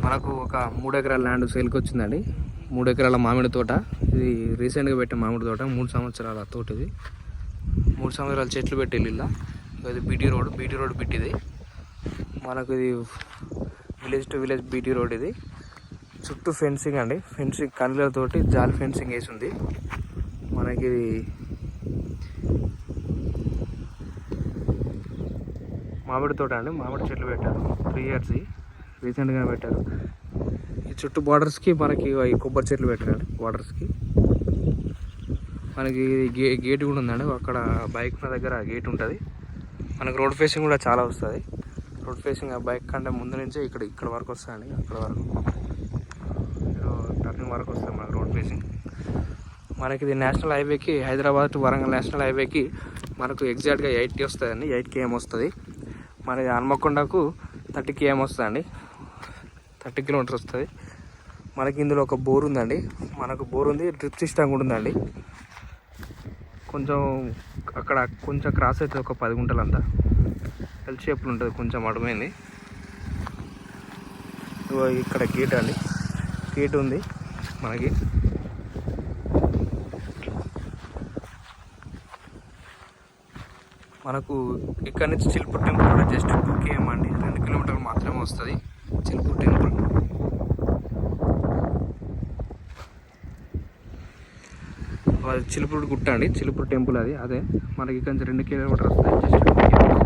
మనకు ఒక 3 ఎకరాల ల్యాండ్ సేల్కి వచ్చిందండి. 3 ఎకరాల మామిడి తోట. ఇది రీసెంట్గా పెట్టిన మామిడి తోట, 3 సంవత్సరాల తోట. ఇది 3 సంవత్సరాల చెట్లు పెట్టి ఇలా. ఇది బీటీ రోడ్ బిట్టిది. మనకు ఇది village to village BT road. ఇది చుట్టూ ఫెన్సింగ్ అండి, ఫెన్సింగ్ కండ్లతోటి జాలి ఫెన్సింగ్ వేసి ఉంది. మనకి మామిడి తోట అండి, మామిడి చెట్లు పెట్టారు. 3 years రీసెంట్గా పెట్టారు. ఈ చుట్టూ బార్డర్స్కి మనకి ఈ కొబ్బరి చెట్లు పెట్టారండి. బార్డర్స్కి మనకి గేట్ కూడా ఉందండి. అక్కడ బైక్ దగ్గర గేట్ ఉంటుంది. మనకు రోడ్ ఫేసింగ్ కూడా చాలా వస్తుంది. రోడ్ ఫేసింగ్ ఆ బైక్ కంటే ముందు నుంచే ఇక్కడ వరకు వస్తుందండి. అక్కడ వరకు టర్నింగ్ వరకు వస్తుంది మనకు రోడ్ ఫేసింగ్. మనకి ఇది నేషనల్ హైవేకి, హైదరాబాద్ టు వరంగల్ నేషనల్ హైవేకి మనకు ఎగ్జాక్ట్గా 80 వస్తుందండి. 8 km వస్తుంది. మనకి హన్మకొండకు 30 km వస్తుందండి. 30 kilometers వస్తుంది. మనకి ఇందులో ఒక బోర్ ఉందండి. మనకు బోర్ ఉంది, డ్రిప్ సిస్టమ్ కూడా ఉందండి. కొంచెం అక్కడ కొంచెం క్రాస్ అవుతుంది, ఒక 10 గుంటలు అంతా ఎల్ షేప్లో ఉంటుంది, కొంచెం అడుమైంది. ఇక్కడ గేట్ అండి, గేట్ ఉంది మనకి. మనకు ఇక్కడ నుంచి చిలుపూరు టెంపుల్ కూడా జస్ట్ 2 km అండి, 2 kilometers మాత్రమే వస్తుంది చిలుపూరు టెంపుల్. అది చిలుపూరు గుట్ట అండి, చిలుపూరు టెంపుల్ అదే మనకి ఇక్కడ నుంచి 2 kilometers వస్తుంది, జస్ట్ 2 km వస్తుంది.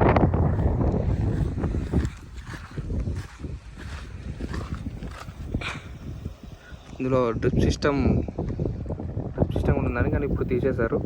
ఇందులో డ్రిప్ సిస్టమ్ ఉంటుందని, కానీ ఇప్పుడు తీసేశారు.